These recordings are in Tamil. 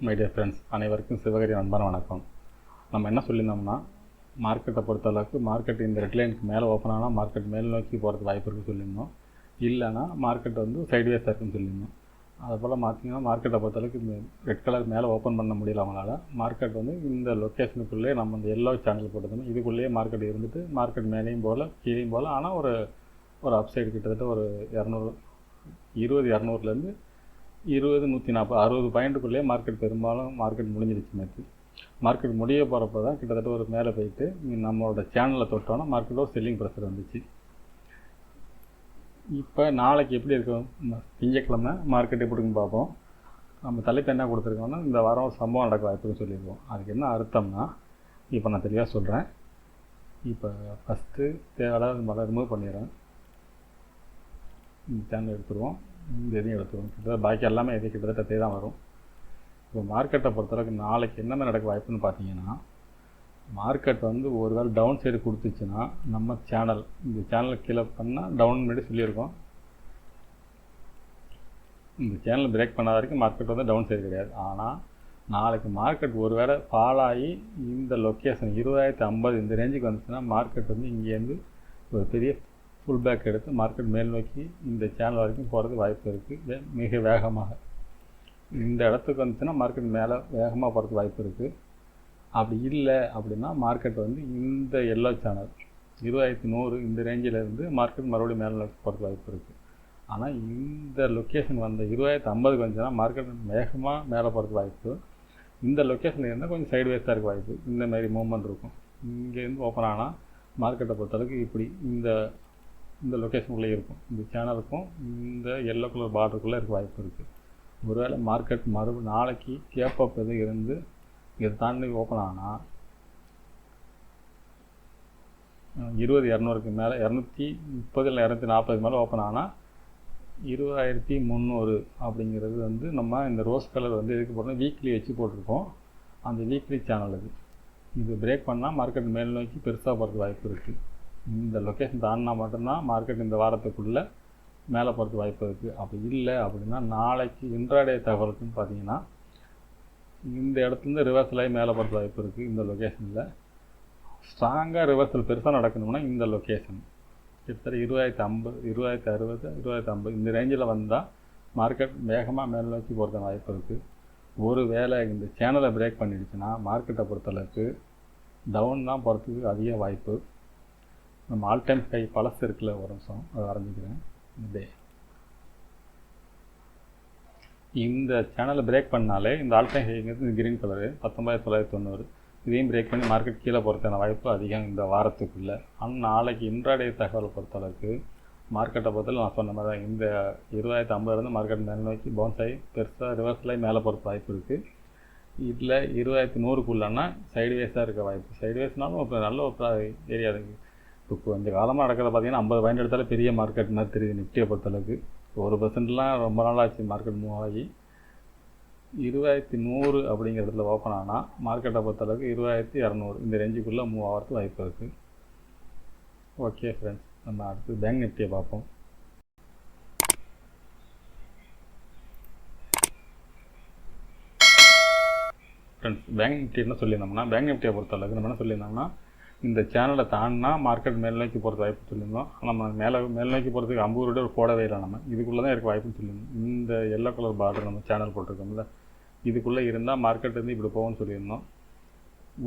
மை டியர் ஃப்ரெண்ட்ஸ், அனைவருக்கும் சிவகரி அன்பான வணக்கம். நம்ம என்ன சொல்லியிருந்தோம்னா, மார்க்கெட்டை பொறுத்தளவுக்கு மார்க்கெட் இந்த ரெட் லைனுக்கு மேலே ஓப்பன் ஆனால் மார்க்கெட் மேல் நோக்கி போகிறதுக்கு வாய்ப்பு இருக்குன்னு சொல்லியிருந்தோம். இல்லைனா மார்க்கெட் வந்து சைட்வேஸாக இருக்குன்னு சொல்லியிருந்தோம். அதுபோல் பார்த்தீங்கன்னா மார்க்கெட்டை பொறுத்தளவுக்கு இந்த ரெட் கலர் மேலே ஓப்பன் பண்ண முடியல அவங்களால. மார்க்கெட் வந்து இந்த லொக்கேஷனுக்குள்ளேயே நம்ம இந்த எல்லோ சேனல் போட்டுருந்தோம். இதுக்குள்ளேயே மார்க்கெட் இருந்துட்டு மார்க்கெட் மேலேயும் போகல கீழேயும் போகல. ஆனால் ஒரு அப்சைடு கிட்டத்தட்ட ஒரு 200 20 140 60 பாயிண்ட்டுக்குள்ளேயே மார்க்கெட் பெரும்பாலும் மார்க்கெட் முடிஞ்சிருச்சு. நேற்று மார்க்கெட் முடிய போகிறப்ப தான் கிட்டத்தட்ட ஒரு மேலே போயிட்டு நம்மளோட சேனலில் தொட்டோன்னா மார்க்கெட்டில் ஒரு செல்லிங் ப்ரெஷர் வந்துச்சு. இப்போ நாளைக்கு எப்படி இருக்கும், திங்கட்கிழமை மார்க்கெட் எப்படின்னு பார்ப்போம். நம்ம தலைப்பு என்ன கொடுத்துருக்கோம்னா, இந்த வாரம் ஒரு சம்பவம் நடக்க வாய்ப்புன்னு சொல்லியிருக்கோம். அதுக்கு என்ன அர்த்தம்னா, இப்போ நான் தெளிவாக சொல்கிறேன். இப்போ ஃபஸ்ட்டு தேவையில்லாத மழை ரிமூவ் பண்ணிடுறேன். இந்த சேனல் எடுத்துருவோம், இந்த இதையும் எடுத்துருவோம். கிட்டத்தட்ட பாக்கி எல்லாமே எது கிட்டத்தட்ட அதே தான் வரும். இப்போ மார்க்கெட்டை பொறுத்தளவுக்கு நாளைக்கு என்னென்ன நடக்க வாய்ப்புன்னு பார்த்தீங்கன்னா, மார்க்கெட் வந்து ஒரு வேளை டவுன் சைடு கொடுத்துச்சுன்னா நம்ம சேனல் இந்த சேனல் கீழே பண்ணால் டவுன் முன்னாடி சொல்லியிருக்கோம். இந்த சேனல் பிரேக் பண்ணாத வரைக்கும் மார்க்கெட் வந்து டவுன் சைடு கிடையாது. ஆனால் நாளைக்கு மார்க்கெட் ஒரு வேளை ஃபால் ஆகி இந்த லொக்கேஷன் 20,050 இந்த ரேஞ்சுக்கு வந்துச்சுன்னா மார்க்கெட் வந்து இங்கேருந்து ஒரு பெரிய ஃபுல் பேக் எடுத்து மார்க்கெட் மேல் நோக்கி இந்த சேனல் வரைக்கும் போகிறது வாய்ப்பு இருக்குது. மிக வேகமாக இந்த இடத்துக்கு வந்துச்சுன்னா மார்க்கெட் மேலே வேகமாக போகிறதுக்கு வாய்ப்பு இருக்குது. அப்படி இல்லை அப்படின்னா மார்க்கெட் வந்து இந்த எல்லோ சேனல் 20,100 இந்த ரேஞ்சிலேருந்து மார்க்கெட் மறுபடியும் மேலே நோக்கி போகிறதுக்கு வாய்ப்பு இருக்குது. ஆனால் இந்த லொக்கேஷன் வந்த 20,50 வந்துச்சுன்னா மார்க்கெட் வேகமாக மேலே போகிறதுக்கு வாய்ப்பு. இந்த லொக்கேஷனில் இருந்தால் கொஞ்சம் சைட்வேஸாக இருக்க வாய்ப்பு. இந்த மாதிரி மூவ்மெண்ட் இருக்கும். இங்கேருந்து ஓப்பன் ஆனால் மார்க்கெட்டை பொறுத்தளவுக்கு இப்படி இந்த லொக்கேஷனுக்குள்ளே இருக்கும். இந்த சேனலுக்கும் இந்த எல்லோ கலர் பார்டருக்குள்ளே இருக்க வாய்ப்பு இருக்குது. ஒருவேளை மார்க்கெட் நாளைக்கு கேப் அப் எதுவும் இருந்து இதை தாண்டி ஓப்பன் ஆனால் 20,200க்கு மேலே 230 இல்லை 240 மேலே ஓப்பன் ஆனால் 20,300 அப்படிங்கிறது வந்து நம்ம இந்த ரோஸ் கலர் வந்து எதுக்கு போட்டோம், வீக்லி வச்சு போட்டிருக்கோம். அந்த வீக்லி சேனல் இது பிரேக் பண்ணால் மார்க்கெட் மேல் நோக்கி பெருசாக போகிறதுக்கு வாய்ப்பு இருக்குது. இந்த லொக்கேஷன் தாண்டினா மட்டும்தான் மார்க்கெட் இந்த வாரத்துக்குள்ளே மேலே போகிறதுக்கு வாய்ப்பு இருக்குது. அப்படி இல்லை அப்படின்னா நாளைக்கு இன்ட்ராடே தகவலுக்குன்னு பார்த்தீங்கன்னா இந்த இடத்துலேருந்து ரிவர்சல் ஆகி மேலே போகிறதுக்கு வாய்ப்பு இருக்குது. இந்த லொக்கேஷனில் ஸ்ட்ராங்காக ரிவர்சல் பெருசாக நடக்கணும்னா இந்த லொக்கேஷன் கிட்டத்தட்ட 20,50 20,60 20,50 இந்த ரேஞ்சில் வந்தால் மார்க்கெட் வேகமாக மேலே நோக்கி போகிறதுக்கு வாய்ப்பு இருக்குது. ஒரு வேளை இந்த சேனலை பிரேக் பண்ணிடுச்சுன்னா மார்க்கெட்டை பொறுத்தளவுக்கு டவுன் தான் போகிறதுக்கு அதிக வாய்ப்பு. நம்ம ஆல் டைம் ஹை பழசு இருக்குல்ல, ஒரு நிமிஷம் அதை வரைஞ்சிக்கிறேன். இந்த சேனலை பிரேக் பண்ணாலே இந்த ஆல் டைம் ஹைங்கிறது கிரீன் கலரு 19,990 இதையும் பிரேக் பண்ணி மார்க்கெட் கீழே போகிறதுக்கான வாய்ப்பு அதிகம் இந்த வாரத்துக்குள்ளே. ஆனால் நாளைக்கு இன்ட்ராடே தகவலை பொறுத்தளவுக்கு மார்க்கெட்டை பொறுத்தளவு நான் சொன்ன மாதிரி தான் இந்த 20,50 மார்க்கெட் மேலே நோக்கி பவுன்ஸ் ஆகி பெருசாக ரிவர்ஸில் ஆகி மேலே போகிறதுக்கு வாய்ப்பு இருக்குது. இதில் 20,100க்குள்ளனா சைடுவேஸாக இருக்க வாய்ப்பு. சைடுவேஸ்னாலும் இப்போ நல்ல ஒரு ஏரியா இருக்குது. இப்போ கொஞ்சம் காலமாக நடக்கிறத பார்த்தீங்கன்னா 50 பாயிண்ட் எடுத்தாலே பெரிய மார்க்கெட் மாதிரி தெரியுது. நிஃப்டியை பொறுத்தளவுக்கு 1% ரொம்ப நாள் ஆச்சு மார்க்கெட் மூவ் ஆகி 20,100 அப்படிங்கிறதுல ஓப்பன் ஆனால் மார்க்கெட்டை பொறுத்தளவுக்கு 20,200 இந்த ரேஞ்சுக்குள்ளே மூவ் ஆகிறதுக்கு வாய்ப்பு இருக்குது. ஓகே ஃப்ரெண்ட்ஸ், நம்ம அடுத்து பேங்க் நிஃப்டியை பார்ப்போம். ஃப்ரெண்ட்ஸ், பேங்க் நிஃப்டி என்ன சொல்லியிருந்தோம்னா, பேங்க் நிஃப்டியை பொறுத்தளவுக்கு நம்ம என்ன சொல்லியிருந்தோம்னா, இந்த சேனலை தாண்டினா மார்க்கெட் மேல் நோக்கி போகிறது வாய்ப்பு சொல்லியிருந்தோம். நம்ம மேல் நோக்கி போகிறதுக்கு 50 ரூபா போடவே இல்லை. நம்ம இதுக்குள்ளே தான் இருக்க வாய்ப்புன்னு சொல்லியிருந்தோம். இந்த எல்லோ கலர் பார்டர் நம்ம சேனல் போட்டிருக்கோம்ல, இதுக்குள்ளே இருந்தால் மார்க்கெட் வந்து இப்படி போகும்னு சொல்லியிருந்தோம்.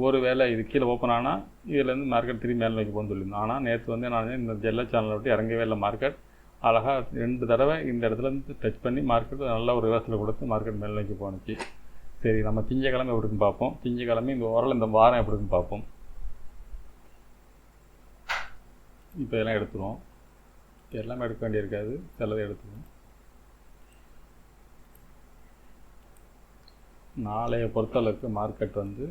ஒரு வேளை இது கீழே ஓப்பன் ஆனால் இதுலேருந்து மார்க்கெட் திரும்பி மேல் நோக்கி போகணும்னு சொல்லியிருந்தோம். ஆனால் நேற்று வந்து நான் இந்த எல்லோ சேனலை விட்டு இறங்கவே இல்லை. மார்க்கெட் அழகாக 2 தடவை இந்த இடத்துலேருந்து டச் பண்ணி மார்க்கெட் நல்ல ஒரு ரிவர்ஸில் கொடுத்து மார்க்கெட் மேல் நோக்கி போணுச்சு. சரி, நம்ம திங்கக்கிழமை எப்படி இருக்குன்னு பார்ப்போம். திங்கக்கிழமை இந்த ஓரளவு இந்த வாரம் எப்படி இருக்குன்னு பார்ப்போம். இப்போ இதெல்லாம் எடுத்துருவோம். எல்லாமே எடுக்க வேண்டியிருக்காது, சிலதை எடுத்துருவோம். நாளைய பொறுத்தளவுக்கு மார்க்கெட் வந்து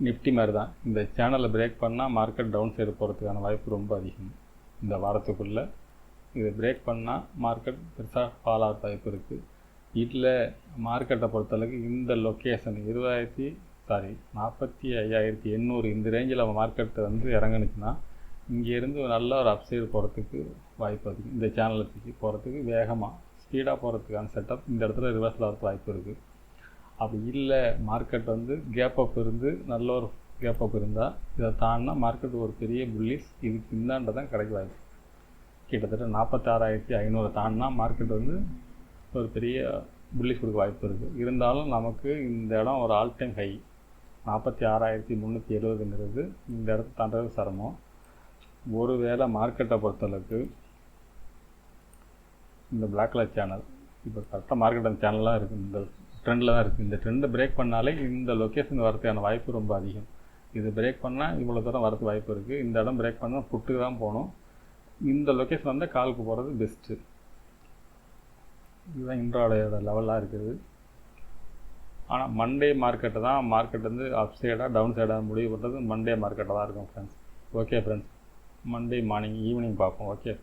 நிஃப்டி மாதிரி தான். இந்த சேனலை பிரேக் பண்ணால் மார்க்கெட் டவுன் சைடு போகிறதுக்கான வாய்ப்பு ரொம்ப அதிகம். இந்த வாரத்துக்குள்ளே இதை பிரேக் பண்ணால் மார்க்கெட் பெருசாக ஃபால் ஆக வாய்ப்பு இருக்குது. இதில் மார்க்கெட்டை பொறுத்தளவுக்கு இந்த லொக்கேஷன் 45,800 இந்த ரேஞ்சில் மார்க்கெட்டை வந்து இறங்குனுச்சுன்னா இங்கேருந்து நல்ல ஒரு அப்சைடு போகிறதுக்கு வாய்ப்பு அதிகம். இந்த சேனலை தூக்கி போகிறதுக்கு வேகமாக ஸ்பீடாக போகிறதுக்கான செட்டப் இந்த இடத்துல ரிவர்ஸில் வரது வாய்ப்பு இருக்குது. அப்படி இல்லை மார்க்கெட் வந்து கேப் அப் இருந்து நல்ல ஒரு கேப் அப் இருந்தால் இதை தாண்டினா மார்க்கெட் ஒரு பெரிய புல்லிஸ் இதுக்கு இந்தாண்ட தான் கிடைக்க வாய்ப்பு. கிட்டத்தட்ட 46,500 தாண்டினா மார்க்கெட் வந்து ஒரு பெரிய புல்லிஸ் கொடுக்க வாய்ப்பு இருக்குது. இருந்தாலும் நமக்கு இந்த இடம் ஒரு ஆல் டைம் ஹை 46,370ங்கிறது இந்த இடத்த தாண்டது சிரமம். ஒருவேளை மார்க்கெட்டை பொறுத்தளவுக்கு இந்த பிளாக் கலர் சேனல் இப்போ கரெக்டாக மார்க்கெட் அந்த சேனலாக இருக்குது, இந்த ட்ரெண்டில் தான் இருக்குது. இந்த ட்ரெண்டை பிரேக் பண்ணாலே இந்த லொக்கேஷன் வரதுக்கான வாய்ப்பு ரொம்ப அதிகம். இது பிரேக் பண்ணால் இவ்வளோ தூரம் வரதுக்கு வாய்ப்பு இருக்குது. இந்த இடம் பிரேக் பண்ணால் புட்டுக்கு தான் போகணும். இந்த லொக்கேஷன் வந்தால் காலுக்கு போகிறது பெஸ்ட்டு. இதுதான் இன்ட்ராடேயோட லெவலாக இருக்குது. ஆனால் மண்டே மார்க்கெட்டு தான் மார்க்கெட் வந்து அப் சைடாக டவுன் சைடாக முடிவு பண்ணுறது மண்டே மார்க்கெட்டாக தான் இருக்கும் friends. Okay friends, Monday morning evening பார்ப்போம். ஓகே.